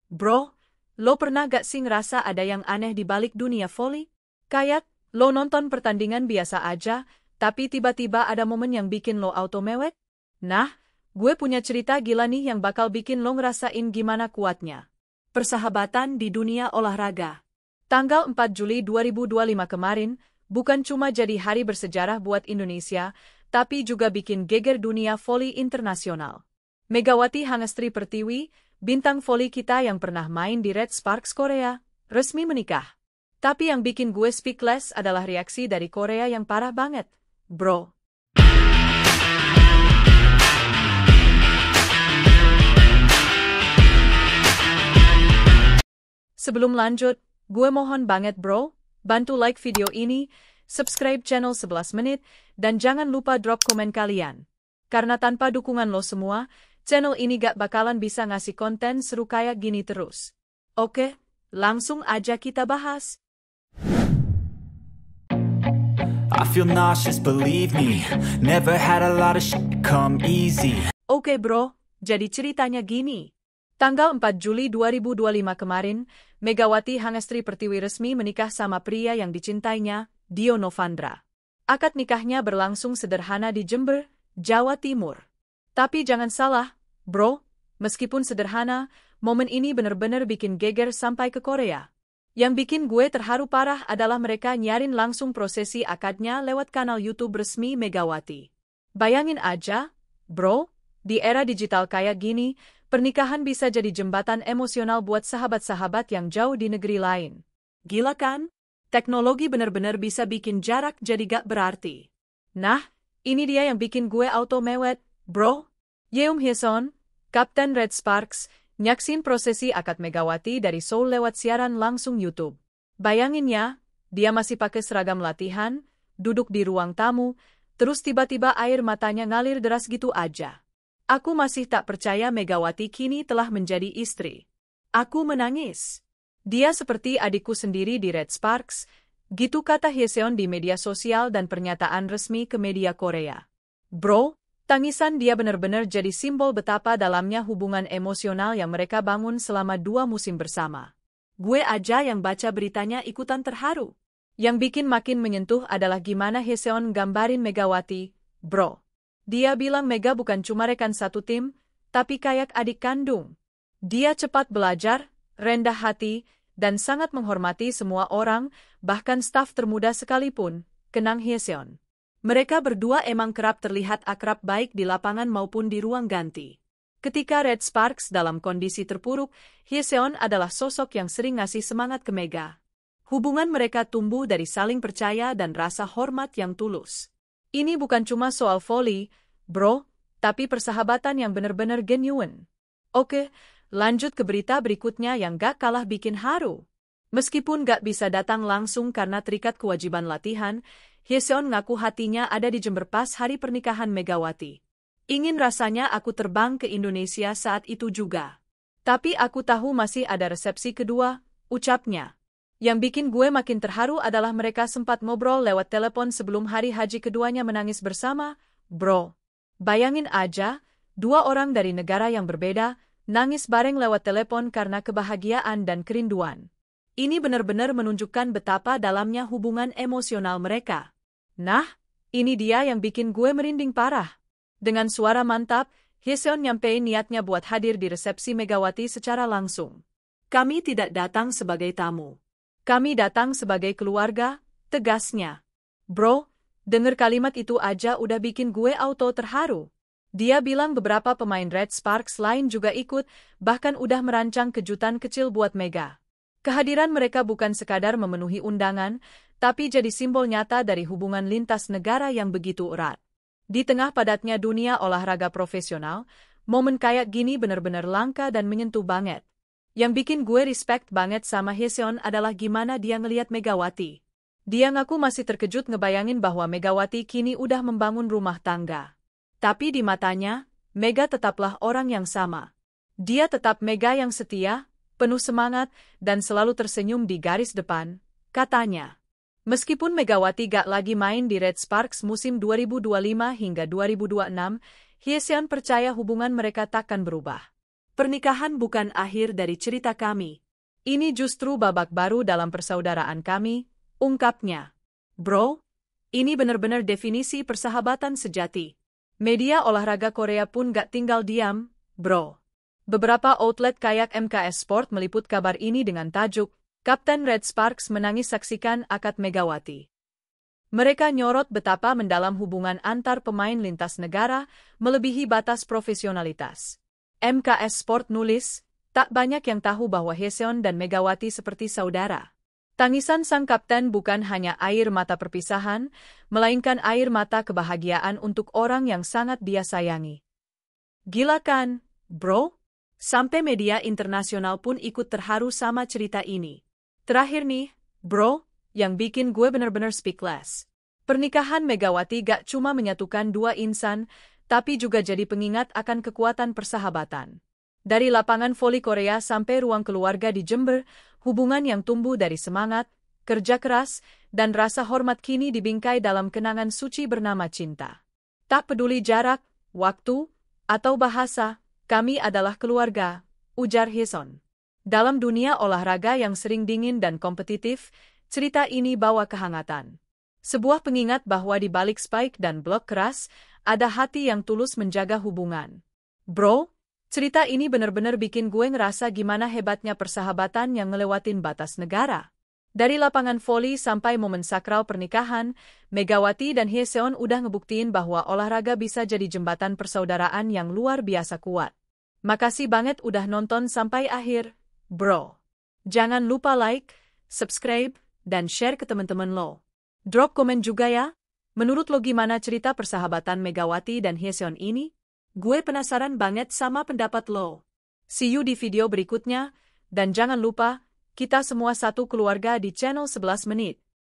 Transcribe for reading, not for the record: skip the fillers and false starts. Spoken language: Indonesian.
Bro, lo pernah gak sih ngerasa ada yang aneh di balik dunia voli? Kayak, lo nonton pertandingan biasa aja, tapi tiba-tiba ada momen yang bikin lo auto mewek? Nah, gue punya cerita gila nih yang bakal bikin lo ngerasain gimana kuatnya persahabatan di dunia olahraga. Tanggal 4 Juli 2025 kemarin, bukan cuma jadi hari bersejarah buat Indonesia, tapi juga bikin geger dunia voli internasional. Megawati Hangestri Pertiwi, bintang voli kita yang pernah main di Red Sparks Korea, resmi menikah. Tapi yang bikin gue speechless adalah reaksi dari Korea yang parah banget, bro. Sebelum lanjut, gue mohon banget bro, bantu like video ini, subscribe channel 11 menit, dan jangan lupa drop komen kalian. Karena tanpa dukungan lo semua, channel ini gak bakalan bisa ngasih konten seru kayak gini terus. Oke, langsung aja kita bahas. I feel nauseous, believe me. Never had a lot of shit come easy. Oke bro, jadi ceritanya gini. Tanggal 4 Juli 2025 kemarin, Megawati Hangestri Pertiwi resmi menikah sama pria yang dicintainya, Dio Novandra. Akad nikahnya berlangsung sederhana di Jember, Jawa Timur. Tapi jangan salah, bro, meskipun sederhana, momen ini bener-bener bikin geger sampai ke Korea. Yang bikin gue terharu parah adalah mereka nyarin langsung prosesi akadnya lewat kanal YouTube resmi Megawati. Bayangin aja, bro, di era digital kayak gini, pernikahan bisa jadi jembatan emosional buat sahabat-sahabat yang jauh di negeri lain. Gila kan? Teknologi bener-bener bisa bikin jarak jadi gak berarti. Nah, ini dia yang bikin gue auto mewet, bro. Yeom Hyeson, Kapten Red Sparks, nyaksin prosesi akad Megawati dari Seoul lewat siaran langsung YouTube. Bayangin ya, dia masih pakai seragam latihan, duduk di ruang tamu, terus tiba-tiba air matanya ngalir deras gitu aja. Aku masih tak percaya Megawati kini telah menjadi istri. Aku menangis. Dia seperti adikku sendiri di Red Sparks, gitu kata Hyeseon di media sosial dan pernyataan resmi ke media Korea. Bro, tangisan dia benar-benar jadi simbol betapa dalamnya hubungan emosional yang mereka bangun selama 2 musim bersama. Gue aja yang baca beritanya ikutan terharu. Yang bikin makin menyentuh adalah gimana Hyeseon gambarin Megawati, bro. Dia bilang Mega bukan cuma rekan satu tim, tapi kayak adik kandung. Dia cepat belajar, rendah hati, dan sangat menghormati semua orang, bahkan staf termuda sekalipun, kenang Hyeseon. Mereka berdua emang kerap terlihat akrab baik di lapangan maupun di ruang ganti. Ketika Red Sparks dalam kondisi terpuruk, Hyeseon adalah sosok yang sering ngasih semangat ke Mega. Hubungan mereka tumbuh dari saling percaya dan rasa hormat yang tulus. Ini bukan cuma soal voli, bro, tapi persahabatan yang benar-benar genuine. Oke, lanjut ke berita berikutnya yang gak kalah bikin haru. Meskipun gak bisa datang langsung karena terikat kewajiban latihan, Hyeseon ngaku hatinya ada di Jember pas hari pernikahan Megawati. Ingin rasanya aku terbang ke Indonesia saat itu juga. Tapi aku tahu masih ada resepsi kedua, ucapnya. Yang bikin gue makin terharu adalah mereka sempat ngobrol lewat telepon sebelum hari haji keduanya menangis bersama, bro. Bayangin aja, 2 orang dari negara yang berbeda, nangis bareng lewat telepon karena kebahagiaan dan kerinduan. Ini benar-benar menunjukkan betapa dalamnya hubungan emosional mereka. Nah, ini dia yang bikin gue merinding parah. Dengan suara mantap, Hyeseon nyampein niatnya buat hadir di resepsi Megawati secara langsung. Kami tidak datang sebagai tamu. Kami datang sebagai keluarga, tegasnya. Bro, denger kalimat itu aja udah bikin gue auto terharu. Dia bilang beberapa pemain Red Sparks lain juga ikut, bahkan udah merancang kejutan kecil buat Mega. Kehadiran mereka bukan sekadar memenuhi undangan, tapi jadi simbol nyata dari hubungan lintas negara yang begitu erat. Di tengah padatnya dunia olahraga profesional, momen kayak gini benar-benar langka dan menyentuh banget. Yang bikin gue respect banget sama Hyeseon adalah gimana dia ngeliat Megawati. Dia ngaku masih terkejut ngebayangin bahwa Megawati kini udah membangun rumah tangga. Tapi di matanya, Mega tetaplah orang yang sama. Dia tetap Mega yang setia, penuh semangat, dan selalu tersenyum di garis depan, katanya. Meskipun Megawati gak lagi main di Red Sparks musim 2025 hingga 2026, Hyeseon percaya hubungan mereka takkan berubah. Pernikahan bukan akhir dari cerita kami. Ini justru babak baru dalam persaudaraan kami, ungkapnya. Bro, ini benar-benar definisi persahabatan sejati. Media olahraga Korea pun gak tinggal diam, bro. Beberapa outlet kayak MKS Sport meliput kabar ini dengan tajuk, Kapten Red Sparks menangis saksikan akad Megawati. Mereka nyorot betapa mendalam hubungan antar pemain lintas negara melebihi batas profesionalitas. MKS Sport nulis, tak banyak yang tahu bahwa Haeseon dan Megawati seperti saudara. Tangisan sang kapten bukan hanya air mata perpisahan, melainkan air mata kebahagiaan untuk orang yang sangat dia sayangi. Gila kan, bro? Sampai media internasional pun ikut terharu sama cerita ini. Terakhir nih, bro, yang bikin gue bener-bener speechless. Pernikahan Megawati gak cuma menyatukan dua insan, tapi juga jadi pengingat akan kekuatan persahabatan. Dari lapangan voli Korea sampai ruang keluarga di Jember, hubungan yang tumbuh dari semangat, kerja keras, dan rasa hormat kini dibingkai dalam kenangan suci bernama cinta. Tak peduli jarak, waktu, atau bahasa, kami adalah keluarga, ujar Haeseon. Dalam dunia olahraga yang sering dingin dan kompetitif, cerita ini bawa kehangatan. Sebuah pengingat bahwa di balik spike dan blok keras, ada hati yang tulus menjaga hubungan. Bro, cerita ini benar-benar bikin gue ngerasa gimana hebatnya persahabatan yang ngelewatin batas negara. Dari lapangan voli sampai momen sakral pernikahan, Megawati dan Haeseon udah ngebuktiin bahwa olahraga bisa jadi jembatan persaudaraan yang luar biasa kuat. Makasih banget udah nonton sampai akhir, bro. Jangan lupa like, subscribe, dan share ke teman-teman lo. Drop komen juga ya. Menurut lo gimana cerita persahabatan Megawati dan Haeseon ini? Gue penasaran banget sama pendapat lo. See you di video berikutnya, dan jangan lupa, kita semua satu keluarga di channel 11 menit.